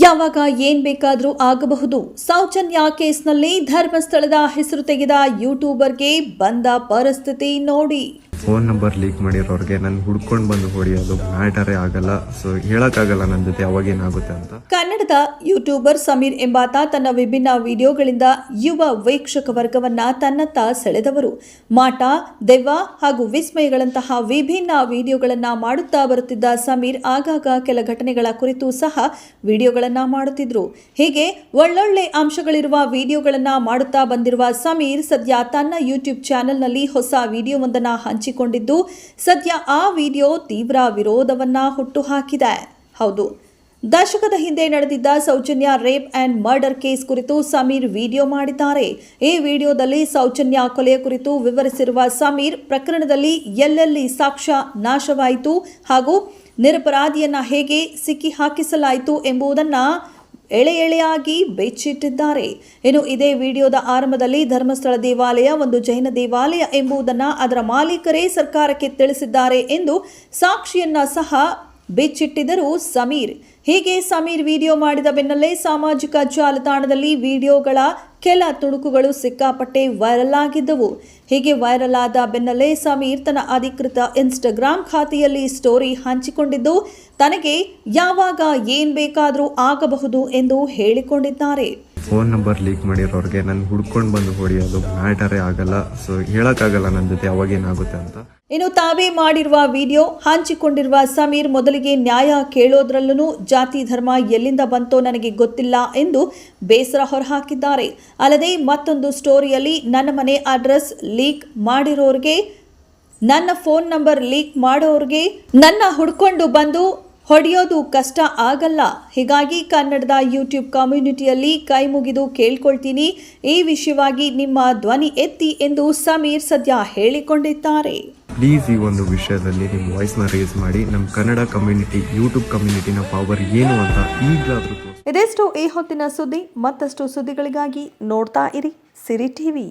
ಯಾವಾಗ ಏನ್ ಬೇಕಾದ್ರೂ ಆಗಬಹುದು. ಸೌಜನ್ಯ ಕೇಸ್ನಲ್ಲಿ ಧರ್ಮಸ್ಥಳದ ಹೆಸರು ತೆಗೆದ ಯೂಟ್ಯೂಬರ್ಗೆ ಬಂದ ಪರಿಸ್ಥಿತಿ ನೋಡಿ. ಫೋನ್ ನಂಬರ್ ಲೀಕ್ ಮಾಡಿರೋರಿಗೆ ನಾನು ಹುಡ್ಕೊಂಡು ಬಂದು ಹೊಡೆಯೋದು ಮ್ಯಾಟರೇ ಆಗಲ್ಲ. ಸೊ ಹೇಳಕ್ಕಾಗಲ್ಲ ನನ್ನ ಜೊತೆ ಅವಾಗೇನಾಗುತ್ತೆ ಅಂತ. ಕನ್ನಡದ ಯೂಟ್ಯೂಬರ್ ಸಮೀರ್ ಎಂಬಾತ ತನ್ನ ವಿಭಿನ್ನ ವಿಡಿಯೋಗಳಿಂದ ಯುವ ವೀಕ್ಷಕ ವರ್ಗವನ್ನ ತನ್ನತ್ತ ಸೆಳೆದವರು. ಮಾಟ, ದೆವ್ವ ಹಾಗೂ ವಿಸ್ಮಯಗಳಂತಹ ವಿಭಿನ್ನ ವಿಡಿಯೋಗಳನ್ನ ಮಾಡುತ್ತಾ ಬರುತ್ತಿದ್ದ ಸಮೀರ್ ಆಗಾಗ ಕೆಲ ಘಟನೆಗಳ ಕುರಿತು ಸಹ ವಿಡಿಯೋಗಳನ್ನ ಮಾಡುತ್ತಿದ್ರು. ಹೀಗೆ ಒಳ್ಳೊಳ್ಳೆ ಅಂಶಗಳಿರುವ ವಿಡಿಯೋಗಳನ್ನ ಮಾಡುತ್ತಾ ಬಂದಿರುವ ಸಮೀರ್ ಸದ್ಯ ತನ್ನ ಯೂಟ್ಯೂಬ್ ಚಾನೆಲ್ನಲ್ಲಿ ಹೊಸ ವಿಡಿಯೋವೊಂದನ್ನ ಹಂಚಿಕೊಂಡಿದ್ದು ಸದ್ಯ ಆ ವಿಡಿಯೋ ತೀವ್ರ ವಿರೋಧವನ್ನ ಹುಟ್ಟುಹಾಕಿದೆ. ಹೌದು, ದಶಕದ ಹಿಂದೆ ನಡೆದಿದ್ದ Soujanya rape and murder case ಕುರಿತು ಸಮೀರ್ ವಿಡಿಯೋ ಮಾಡಿದ್ದಾರೆ. ಈ ವಿಡಿಯೋದಲ್ಲಿ ಸೌಜನ್ಯ ಕೊಲೆಯ ಕುರಿತು ವಿವರಿಸಿರುವ ಸಮೀರ್ ಪ್ರಕರಣದಲ್ಲಿ ಎಲ್ಲೆಲ್ಲಿ ಸಾಕ್ಷ್ಯ ನಾಶವಾಯಿತು ಹಾಗೂ ನಿರಪರಾಧಿಯನ್ನ ಹೇಗೆ ಸಿಕ್ಕಿ ಹಾಕಿಸಲಾಯಿತು ಎಂಬುದನ್ನ ಎಳೆಯಾಗಿ ಬೆಚ್ಚಿಟ್ಟಿದ್ದಾರೆ. ಇನ್ನು ಇದೇ ವಿಡಿಯೋದ ಆರಂಭದಲ್ಲಿ ಧರ್ಮಸ್ಥಳ ದೇವಾಲಯ ಒಂದು ಜೈನ ದೇವಾಲಯ ಎಂಬುದನ್ನು ಅದರ ಮಾಲೀಕರೇ ಸರ್ಕಾರಕ್ಕೆ ತಿಳಿಸಿದ್ದಾರೆ ಎಂದು ಸಾಕ್ಷಿಯನ್ನ ಸಹ ಬೆಚ್ಚಿಟ್ಟಿದ್ದರು ಸಮೀರ್. ಹೀಗೆ ಸಮೀರ್ ವಿಡಿಯೋ ಮಾಡಿದ ಬೆನ್ನಲ್ಲೇ ಸಾಮಾಜಿಕ ಜಾಲತಾಣದಲ್ಲಿ ವಿಡಿಯೋಗಳ ಕೆಲ ತುಣುಕುಗಳು ಸಿಕ್ಕಾಪಟ್ಟೆ ವೈರಲ್ ಆಗಿದ್ದವು. ಹೀಗೆ ವೈರಲ್ ಆದ ಬೆನ್ನಲ್ಲೇ ಸಮೀರ್ ತನ್ನ ಅಧಿಕೃತ ಇನ್ಸ್ಟಾಗ್ರಾಮ್ ಖಾತೆಯಲ್ಲಿ ಸ್ಟೋರಿ ಹಂಚಿಕೊಂಡಿದ್ದು ತನಗೆ ಯಾವಾಗ ಏನ್ ಬೇಕಾದರೂ ಆಗಬಹುದು ಎಂದು ಹೇಳಿಕೊಂಡಿದ್ದಾರೆ. ಫೋನ್ ನಂಬರ್ ಲೀಕ್ ಮಾಡಿರೋರಿಗೆ ನಾನು ಹುಡ್ಕೊಂಡು ಬಂದು ಹೊಡೆಯೋದು ಮ್ಯಾಟರೇ ಆಗಲ್ಲ. ಸೊ ಹೇಳಕ್ಕಾಗಲ್ಲ ನನ್ನ ಜೊತೆ ಅವಾಗೇನಾಗುತ್ತೆ ಅಂತ. ಇನ್ನು ತಾವೇ ಮಾಡಿರುವ ವಿಡಿಯೋ ಹಂಚಿಕೊಂಡಿರುವ ಸಮೀರ್ ಮೊದಲಿಗೆ ನ್ಯಾಯ ಕೇಳೋದ್ರಲ್ಲೂ ಜಾತಿ ಧರ್ಮ ಎಲ್ಲಿಂದ ಬಂತೋ ನನಗೆ ಗೊತ್ತಿಲ್ಲ ಎಂದು ಬೇಸರ ಹೊರಹಾಕಿದ್ದಾರೆ. ಅಲ್ಲದೆ ಮತ್ತೊಂದು ಸ್ಟೋರಿಯಲ್ಲಿ ನನ್ನ ಮನೆ ಅಡ್ರೆಸ್ ಲೀಕ್ ಮಾಡಿರೋರಿಗೆ, ನನ್ನ ಫೋನ್ ನಂಬರ್ ಲೀಕ್ ಮಾಡೋರಿಗೆ ನನ್ನ ಹುಡ್ಕೊಂಡು ಬಂದು ಹೊಡೆಯೋದು ಕಷ್ಟ ಆಗಲ್ಲ. ಹೀಗಾಗಿ ಕನ್ನಡದ ಯೂಟ್ಯೂಬ್ ಕಮ್ಯುನಿಟಿಯಲ್ಲಿ ಕೈ ಮುಗಿದು ಕೇಳ್ಕೊಳ್ತೀನಿ, ಈ ವಿಷಯವಾಗಿ ನಿಮ್ಮ ಧ್ವನಿ ಎತ್ತಿ ಎಂದು ಸಮೀರ್ ಸದ್ಯ ಹೇಳಿಕೊಂಡಿದ್ದಾರೆ. ಪ್ಲೀಸ್ ಈ ಒಂದು ವಿಷಯದಲ್ಲಿ ನಿಮ್ಮ ವಾಯ್ಸ್ನ ರೇಸ್ ಮಾಡಿ ನಮ್ಮ ಕನ್ನಡ ಕಮ್ಯುನಿಟಿ, ಯೂಟ್ಯೂಬ್ ಕಮ್ಯುನಿಟಿನ ಪವರ್ ಏನು ಅಂತ ಈಗಲಾದರೂ. ಇದೆಷ್ಟು ಈ ಹೊತ್ತಿನ ಸುದ್ದಿ. ಮತ್ತಷ್ಟು ಸುದ್ದಿಗಳಿಗಾಗಿ ನೋಡ್ತಾ ಇರಿ ಸಿರಿ ಟಿವಿ.